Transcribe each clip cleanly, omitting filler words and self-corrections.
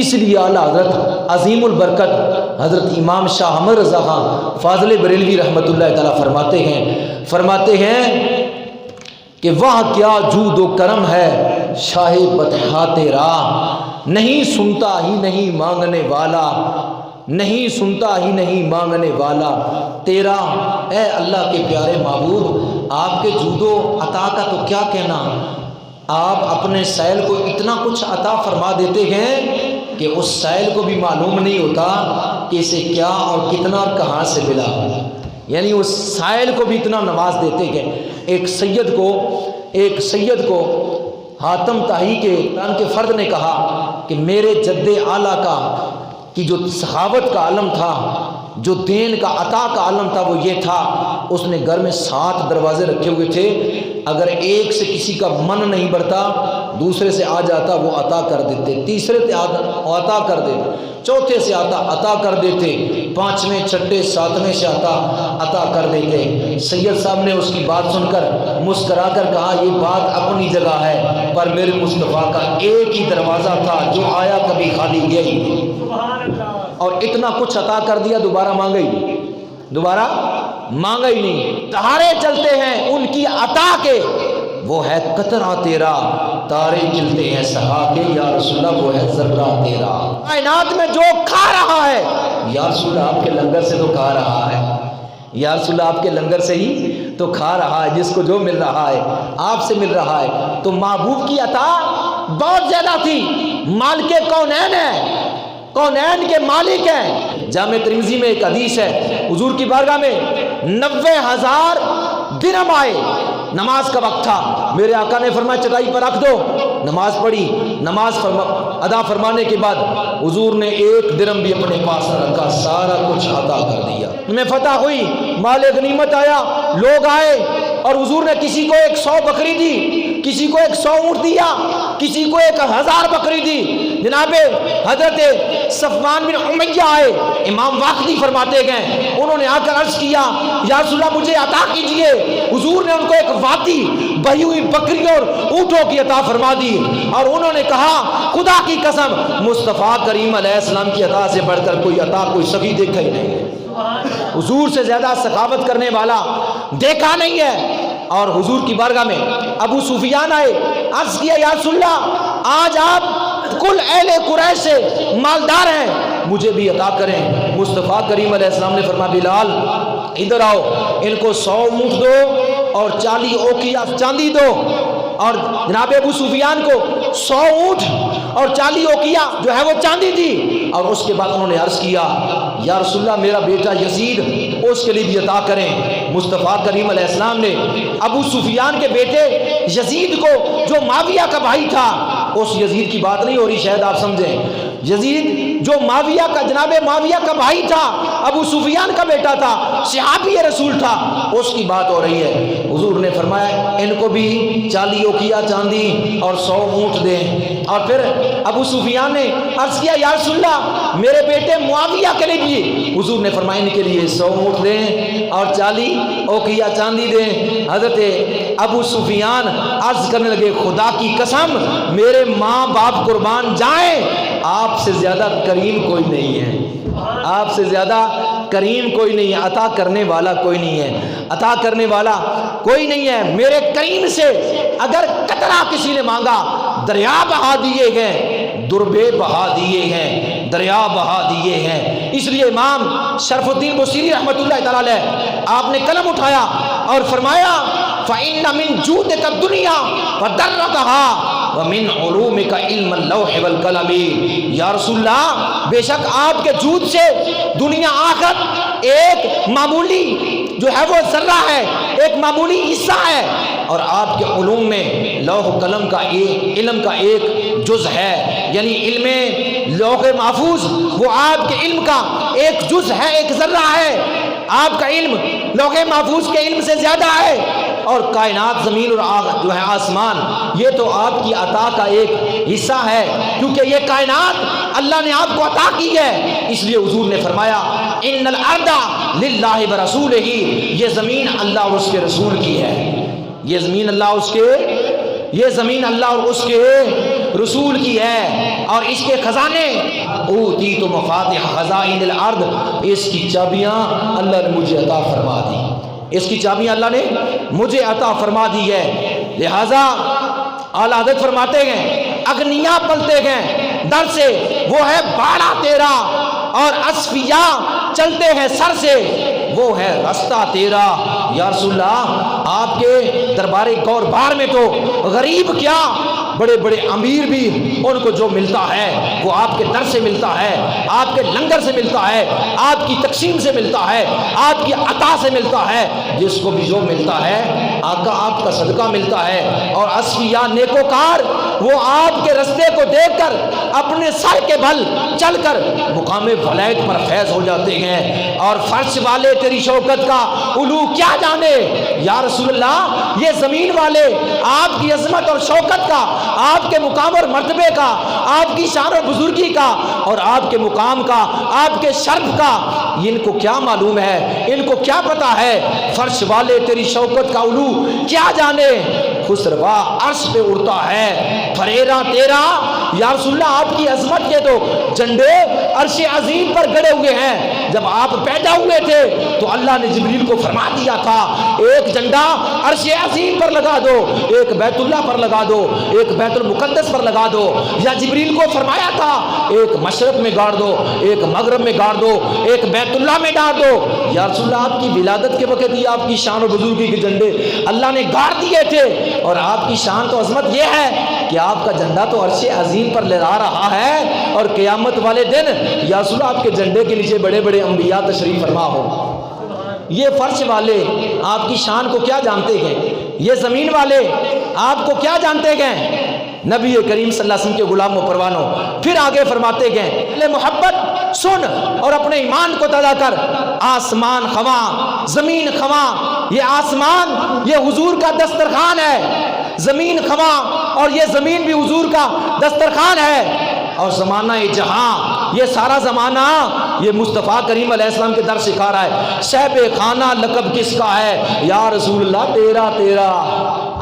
اس لیے اعلیٰ حضرت عظیم البرکت حضرت امام شاہ احمد رضا خان فاضل بریلوی رحمۃ اللہ تعالیٰ فرماتے ہیں کہ وہ کیا جود و کرم ہے شاہ بطحا تیرا، نہیں سنتا ہی نہیں مانگنے والا، نہیں سنتا ہی نہیں مانگنے والا تیرا۔ اے اللہ کے پیارے معبود، آپ کے جود و عطا کا تو کیا کہنا، آپ اپنے سائل کو اتنا کچھ عطا فرما دیتے ہیں کہ اس سائل کو بھی معلوم نہیں ہوتا کہ اسے کیا اور کتنا اور کہاں سے ملا، یعنی اس سائل کو بھی اتنا نواز دیتے ہیں۔ ایک سید کو حاتم طائی کے فرد نے کہا کہ میرے جد اعلیٰ کی جو سخاوت کا علم تھا، جو دین کا عطا کا علم تھا، وہ یہ تھا، اس نے گھر میں 7 دروازے رکھے ہوئے تھے، اگر ایک سے کسی کا من نہیں بڑھتا دوسرے سے آ جاتا وہ عطا کر دیتے، تیسرے سے عطا کر دیتے، چوتھے سے عطا کر دیتے، 5ویں 6ٹھے 7ویں سے عطا کر دیتے۔ سید صاحب نے اس کی بات سن کر مسکرا کر کہا یہ بات اپنی جگہ ہے، پر میرے مصطفیٰ کا ایک ہی دروازہ تھا جو آیا کبھی خالی گیا ہی نہیں، اور اتنا کچھ عطا کر دیا، دوبارہ مانگا ہی نہیں۔ تارے چلتے ہیں ان کی عطا کے، وہ ہے قطرہ تیرا، تارے چلتے ہیں سہا کے، یا رسول اللہ وہ ہے ذرہ تیرا۔ کائنات میں جو کھا رہا ہے یا رسول اللہ آپ کے لنگر سے تو کھا رہا ہے، یا رسول اللہ آپ کے لنگر سے ہی تو کھا رہا ہے، جس کو جو مل رہا ہے آپ سے مل رہا ہے۔ تو محبوب کی عطا بہت زیادہ تھی، مالک کونین ہے، کونین کے مالک ہیں۔ جامع ترمذی میں ایک حدیث ہے، حضور کی بارگاہ میں 90,000 درہم آئے، نماز کا وقت تھا، میرے آقا نے فرمایا چٹائی پر رکھ دو، نماز پڑھی، نماز ادا فرمانے کے بعد حضور نے 1 درہم بھی اپنے پاس نہ رکھا، سارا کچھ عطا کر دیا۔ میں فتح ہوئی، مال غنیمت آیا، لوگ آئے، اور حضور نے کسی کو 100 بکری دی، کسی کو 100 اونٹ دیا، کسی کو 1000 بکری دی۔ جناب حضرت صفوان بن امیہ آئے، امام واقعی فرماتے گئے، انہوں نے آ کر عرض کیا یا رسول اللہ مجھے عطا کیجئے، حضور نے ان کو ایک وادی بہی ہوئی بکریوں اور اونٹوں کی عطا فرما دی، اور انہوں نے کہا خدا کی قسم مصطفیٰ کریم علیہ السلام کی عطا سے بڑھ کر کوئی عطا کوئی سخی دیکھا ہی نہیں، حضور سے زیادہ سخاوت کرنے والا دیکھا نہیں ہے۔ اور حضور کی بارگاہ میں ابو سفیان آئے، عرض کیا یا رسول اللہ آج آپ کل اہل قریش سے مالدار ہیں، مجھے بھی عطا کریں۔ مصطفیٰ کریم علیہ السلام نے فرمایا بلال ادھر آؤ، ان کو 100 اونٹ دو اور 40 اوقیہ چاندی دو، اور جناب ابو سفیان کو 100 اونٹ اور 40 اوقیہ جو ہے وہ چاندی دی، اور اس کے بعد انہوں نے عرض کیا یا رسول اللہ میرا بیٹا یزید اس کے لیے بھی عطا کریں۔ مصطفیٰ کریم علیہ السلام نے ابو سفیان کے بیٹے یزید کو، جو معاویہ کا بھائی تھا، اس یزید کی بات نہیں ہو رہی شاید آپ سمجھیں، یزید جو معاویہ کا، جناب معاویہ کا بھائی تھا، ابو سفیان کا بیٹا تھا، صحابی رسول تھا، اس کی بات ہو رہی ہے۔ حضور نے فرمایا ان کو بھی 40 اوقیہ چاندی اور 100 اونٹ دیں، اور پھر ابو سفیان نے عرض کیا یا رسول اللہ میرے بیٹے معاویہ کے لیے بھی، حضور نے فرمایا ان کے لیے 100 اونٹ دیں اور 40 اوقیہ چاندی دیں۔ حضرت ابو سفیان عرض کرنے لگے خدا کی قسم میرے ماں باپ قربان جائیں، آپ سے زیادہ کریم کوئی نہیں ہے، آپ سے زیادہ کریم کوئی نہیں ہے، عطا کرنے والا کوئی نہیں ہے، عطا کرنے والا کوئی نہیں ہے۔ میرے کریم سے اگر قطرہ کسی نے مانگا دریا بہا دیے گئے، دربے بہا دیے ہیں، دریا بہا دیے ہیں۔ اس لیے امام شرف الدین بصیری رحمۃ اللہ تعالی علیہ آپ نے قلم اٹھایا اور فرمایا فَإِنَّ مِن جُودِكَ الدُّنْيَا وَدَرَّتَهَا وَمِنْ عُلُومِكَ عِلْمَ اللَّوْحِ وَالْقَلَمِ۔ یا رسول اللہ بے شک آپ کے جود سے دنیا آخرت ایک معمولی جو ہے وہ ذرہ ہے، ایک معمولی حصہ ہے، اور آپ کے علوم میں لوح و قلم کا ایک علم کا ایک جز ہے، یعنی علم لوح محفوظ وہ آپ کے علم کا ایک جز ہے، ایک ذرہ ہے۔ آپ کا علم لوح محفوظ کے علم سے زیادہ ہے، اور کائنات زمین اور جو ہے آسمان یہ تو آپ کی عطا کا ایک حصہ ہے، کیونکہ یہ کائنات اللہ نے آپ کو عطا کی ہے۔ اس لیے حضور نے فرمایا ان الارض للہ ورسولہ، یہ زمین اللہ اور اس کے رسول کی ہے، یہ زمین اللہ اس کے یہ زمین اللہ اور اس کے رسول کی ہے اور اس کے خزانے اوتیت مفاتح خزائن الارض، اس کی چابیاں اللہ نے مجھے عطا فرما دی، اس کی چابیاں اللہ نے مجھے عطا فرما دی ہے۔ لہذا اعلیٰ حضرت فرماتے ہیں اغنیا پلتے ہیں در سے، وہ ہے باڑا تیرا، اور اصفیاء چلتے ہیں سر سے، وہ ہے رستہ تیرا۔ یا رسول اللہ آپ کے دربار گور بار میں تو غریب کیا بڑے بڑے امیر بھی ان کو جو ملتا ہے وہ آپ کے در سے ملتا ہے، آپ کے لنگر سے ملتا ہے، آپ کی تقسیم سے ملتا ہے، آپ کی عطا سے ملتا ہے، جس کو بھی جو ملتا ہے آقا آپ کا صدقہ ملتا ہے۔ اور اصفیاء نیکوکار وہ آپ کے رستے کو دیکھ کر اپنے سر کے بل چل کر مقام ولایت پر فیض ہو جاتے ہیں۔ اور فرش والے تیری شوکت کا علو کیا جانے، یا رسول اللہ یہ زمین والے آپ کی عظمت اور شوکت کا، آپ کے مقام اور مرتبے کا، آپ کی شان اور بزرگی کا، اور آپ کے مقام کا، آپ کے شرف کا ان کو کیا معلوم ہے، ان کو کیا پتا ہے؟ فرش والے تیری شوکت کا علو کیا جانے، خسروا عرش پہ اڑتا ہے پھریرا تیرا۔ یا رسول اللہ آپ کی عظمت کے تو جھنڈے عرش عظیم پر گڑے ہوئے ہیں۔ جب آپ پیدا ہوئے تھے تو اللہ نے جبریل کو فرما دیا تھا ایک جھنڈا عرش عظیم پر لگا دو، ایک بیت اللہ پر لگا دو، ایک بیت المقدس پر لگا دو، یا جبریل کو فرمایا تھا ایک مشرق میں گاڑ دو، ایک مغرب میں گاڑ دو، ایک بیت اللہ میں ڈال دو۔ یا رسول اللہ آپ کی ولادت کے وقت ہی آپ کی شان و بزرگی کے جھنڈے اللہ نے گاڑ دیے تھے، اور آپ کی شان تو عظمت یہ ہے کہ آپ کا جھنڈا تو عرش عظیم پر لہرا رہا ہے، اور قیامت والے دن یا رسول اللہ آپ کے جھنڈے کے نیچے بڑے بڑے انبیاء تشریف فرما ہو۔ یہ فرش والے آپ کی شان کو کیا جانتے ہیں، یہ زمین والے آپ کو کیا جانتے ہیں؟ نبی کریم صلی اللہ علیہ وسلم کے غلام و پروانوں پھر آگے فرماتے گئے محبت سن اور اپنے ایمان کو تازہ کر، آسمان خواں زمین خواں، یہ آسمان یہ حضور کا دسترخوان ہے، زمین خواں اور یہ زمین بھی حضور کا دسترخوان ہے، اور زمانہ جہاں یہ سارا زمانہ یہ مصطفیٰ کریم علیہ السلام کے در سکھا رہا ہے۔ صاحب خانہ لقب کس کا ہے؟ یا رسول اللہ تیرا تیرا،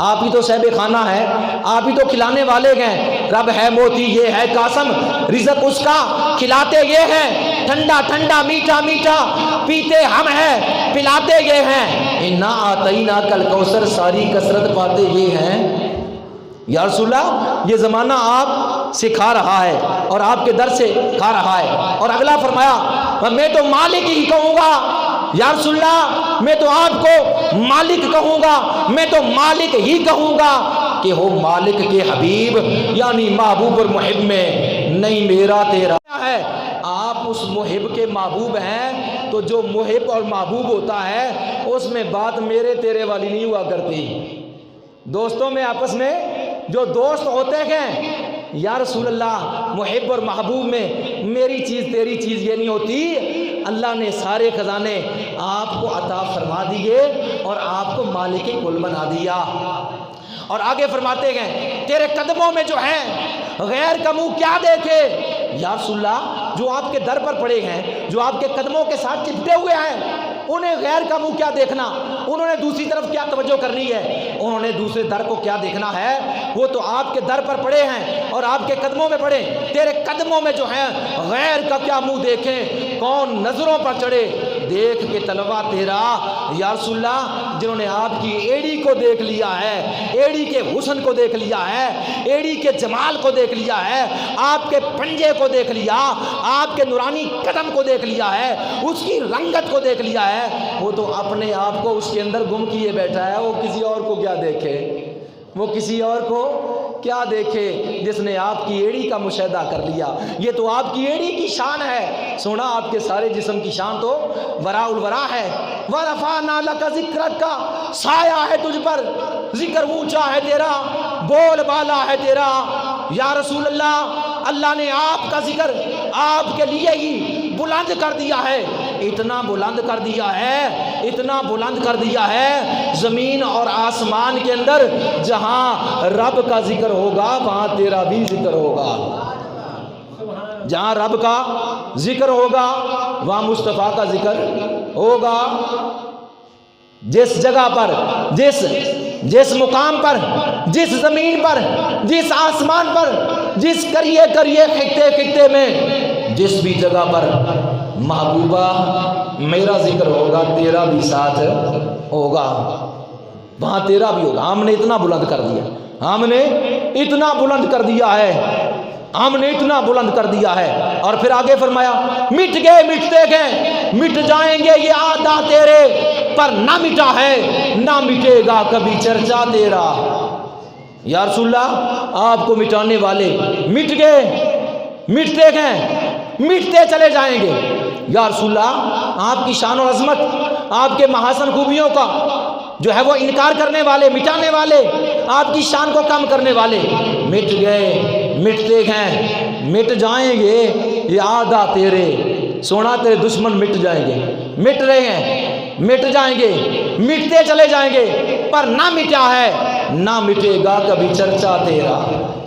آپ ہی تو صاحب خانہ ہے، آپ ہی تو کھلانے والے ہیں، رب ہے موتی یہ ہے قاسم، رزق اس کا کھلاتے یہ ہیں، ٹھنڈا ٹھنڈا میٹھا میٹھا پیتے ہم ہیں، پلاتے یہ ہیں، انا آتینا کل کوثر ساری کثرت پاتے یہ ہیں۔ یا رسول اللہ یہ زمانہ آپ سے کھا رہا ہے اور آپ کے در سے کھا رہا ہے، اور اگلا فرمایا میں تو مالک ہی کہوں گا، یا رسول اللہ میں تو آپ کو مالک کہوں گا، میں تو مالک ہی کہوں گا کہ ہو مالک کے حبیب، یعنی محبوب اور محب میں نہیں میرا تیرا ہے۔ آپ اس محب کے محبوب ہیں تو جو محب اور محبوب ہوتا ہے اس میں بات میرے تیرے والی نہیں ہوا کرتی۔ دوستوں میں آپس میں جو دوست ہوتے ہیں، یا رسول اللہ محب اور محبوب میں میری چیز تیری چیز یہ نہیں ہوتی۔ اللہ نے سارے خزانے آپ کو عطا فرما دیے اور آپ کو مالک کل بنا دیا۔ اور آگے فرماتے ہیں تیرے قدموں میں جو ہے غیر کا منہ کیا دیکھے، یا رسول اللہ جو آپ کے در پر پڑے ہیں، جو آپ کے قدموں کے ساتھ چپٹے ہوئے ہیں، انہیں غیر کا منہ کیا دیکھنا، انہوں نے دوسری طرف کیا توجہ کرنی ہے، انہوں نے دوسرے در کو کیا دیکھنا ہے، وہ تو آپ کے در پر پڑے ہیں اور آپ کے قدموں میں پڑے، تیرے قدموں میں جو ہیں غیر کا کیا منہ دیکھیں، کون نظروں پر چڑھے دیکھ کے طلبہ تیرا۔ یا رسول اللہ جنہوں نے آپ کی ایڑی کو دیکھ لیا ہے، ایڑی کے حسن کو دیکھ لیا ہے، ایڑی کے جمال کو دیکھ لیا ہے، آپ کے پنجے کو دیکھ لیا، آپ کے نورانی قدم کو دیکھ لیا ہے، اس کی رنگت کو دیکھ لیا ہے، وہ تو اپنے آپ کو اس کے اندر گم کیے بیٹھا ہے، وہ کسی اور کو کیا دیکھے، وہ کسی اور کو کیا دیکھے جس نے آپ کی ایڑی کا مشاہدہ کر لیا۔ یہ تو آپ کی ایڑی کی شان ہے، سونا آپ کے سارے جسم کی شان تو وراء الورا ہے۔ وَرَفَعْنَا لَكَ ذِكْرَكَ کا سایہ ہے تجھ پر، ذکر اونچا ہے تیرا، بول بالا ہے تیرا۔ یا رسول اللہ اللہ نے آپ کا ذکر آپ کے لیے ہی بلند کر دیا ہے، اتنا بلند کر دیا ہے، اتنا بلند کر دیا ہے، زمین اور آسمان کے اندر جہاں رب کا ذکر ہوگا وہاں تیرا بھی ذکر ہوگا، جہاں رب کا ذکر ہوگا وہاں مصطفیٰ کا ذکر ہوگا۔ جس جگہ پر جس جس مقام پر، جس زمین پر، جس آسمان پر، جس کریے خطے خطے میں، جس بھی جگہ پر محبوبہ میرا ذکر ہوگا تیرا بھی ساتھ ہوگا، وہاں تیرا بھی ہوگا۔ ہم نے اتنا بلند کر دیا، ہم نے اتنا بلند کر دیا ہے، ہم نے اتنا بلند کر دیا ہے۔ اور پھر آگے فرمایا مٹ گئے مٹتے گئے، مٹ جائیں گے یہ آدھا تیرے، پر نہ مٹا ہے نہ مٹے گا کبھی چرچا تیرا۔ یا رسول اللہ آپ کو مٹانے والے مٹ گئے، مٹتے گئے، مٹتے چلے جائیں گے۔ یا رسول اللہ آپ کی شان و عظمت، آپ کے محاسن خوبیوں کا جو ہے وہ انکار کرنے والے، مٹانے والے، آپ کی شان کو کم کرنے والے مٹ گئے، مٹتے گئے، مٹ جائیں گے یہ آدھا تیرے۔ سونا تیرے دشمن مٹ جائیں گے، مٹ رہے ہیں، مٹ جائیں گے، مٹتے چلے جائیں گے، پر نہ مٹا ہے نہ مٹے گا کبھی چرچا تیرا۔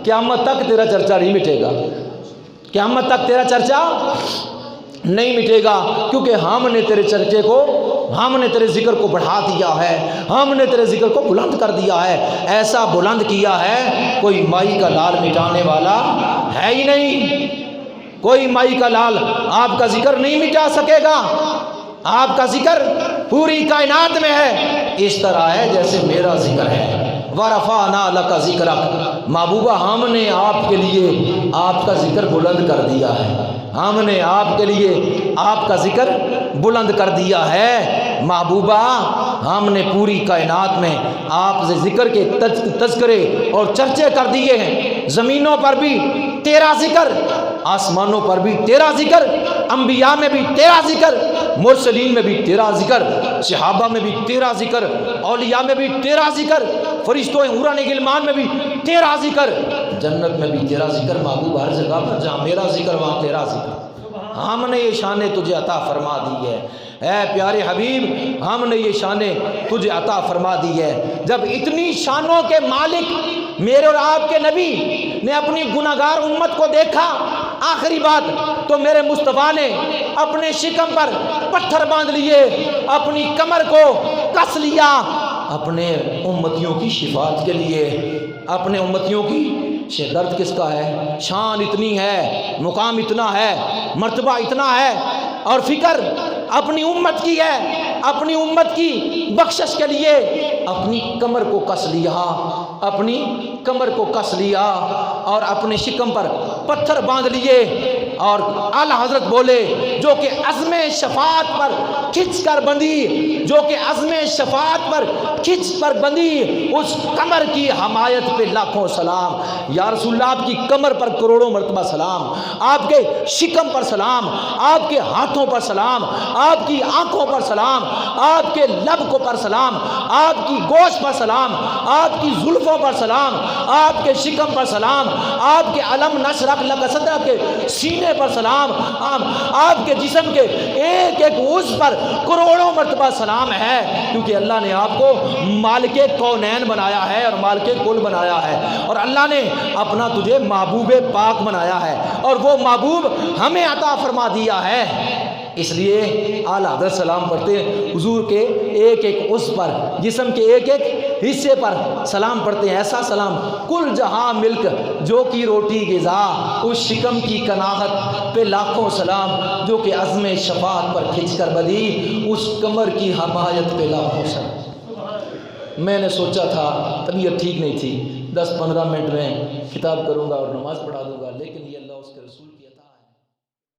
قیامت تک تیرا چرچا نہیں مٹے گا، قیامت تک تیرا چرچا نہیں مٹے گا، کیونکہ ہم نے تیرے چرچے کو، ہم نے تیرے ذکر کو بڑھا دیا ہے، ہم نے تیرے ذکر کو بلند کر دیا ہے۔ ایسا بلند کیا ہے کوئی مائی کا لال مٹانے والا ہے ہی نہیں، کوئی مائی کا لال آپ کا ذکر نہیں مٹا سکے گا۔ آپ کا ذکر پوری کائنات میں ہے، اس طرح ہے جیسے میرا ذکر ہے۔ وَرَفَعْنَا لَكَ ذِكْرَكَ، محبوبہ ہم نے آپ کے لیے آپ کا ذکر بلند کر دیا ہے، ہم نے آپ کے لیے آپ کا ذکر بلند کر دیا ہے۔ محبوبہ ہم نے پوری کائنات میں آپ سے ذکر کے تذکرے اور چرچے کر دیے ہیں، زمینوں پر بھی تیرا ذکر، آسمانوں پر بھی تیرا ذکر، انبیاء میں بھی تیرا ذکر، مرسلین میں بھی تیرا ذکر، صحابہ میں بھی تیرا ذکر، اولیاء میں بھی تیرا ذکر، فرشتوں حوران غلمان میں بھی تیرا ذکر، جنت میں بھی تیرا ذکر۔ محبوب ہر جگہ پر جہاں میرا ذکر وہاں تیرا ذکر۔ ہم نے یہ شانیں تجھے عطا فرما دی ہے اے پیارے حبیب، ہم نے یہ شانیں تجھے عطا فرما دی ہے۔ جب اتنی شانوں کے مالک میرے اور آپ کے نبی نے اپنی گناہگار امت کو دیکھا، آخری بات تو میرے مصطفیٰ نے اپنے شکم پر پتھر باندھ لیے، اپنی کمر کو کس لیا، اپنے امتیوں کی شفاعت کے لیے، اپنے امتیوں کی درد کس کا ہے؟ شان اتنی ہے، مقام اتنا ہے، مرتبہ اتنا ہے، اور فکر اپنی امت کی ہے، اپنی امت کی بخشش کے لیے اپنی کمر کو کس لیا، اپنی کمر کو کس لیا اور اپنے شکم پر پتھر باندھ لیے۔ اور اعلیٰ حضرت بولے جو کہ عزم شفاعت پر کھچ کر بندھی، جو کہ عزم شفاعت پر کھچ پر بندھی، اس کمر کی حمایت پہ لاکھوں سلام۔ یا رسول اللہ آپ کی کمر پر کروڑوں مرتبہ سلام، آپ کے شکم پر سلام، آپ کے ہاتھوں پر سلام، آپ کی آنکھوں پر سلام، آپ کے لب کو پر سلام، آپ کی گوشت پر سلام، آپ کی زلفوں پر سلام، آپ کے شکم پر سلام، آپ کے علم نشرح لک صدرک کے سینے پر سلام، آپ کے جسم کے ایک ایک عضو پر کروڑوں مرتبہ سلام ہے، کیونکہ اللہ نے آپ کو مالک کونین بنایا ہے اور مالک کل بنایا ہے، اور اللہ نے اپنا تجھے محبوب پاک بنایا ہے، اور وہ محبوب ہمیں عطا فرما دیا ہے۔ اس لیے اعلیٰ حضرت سلام پڑھتے ہیں حضور کے ایک ایک عضو پر، جسم کے ایک ایک حصے پر سلام پڑھتے ہیں، ایسا سلام کل جہاں ملک جو کی روٹی غذا، اس شکم کی کناہت پہ لاکھوں سلام، جو کہ عزم شفاعت پر کھنچ کر بدھی، اس کمر کی حمایت پہ لاکھوں سلام۔ میں نے سوچا تھا طبیعت ٹھیک نہیں تھی، 10-15 منٹ میں خطاب کروں گا اور نماز پڑھا دوں گا، لیکن یہ اللہ اس کے رسول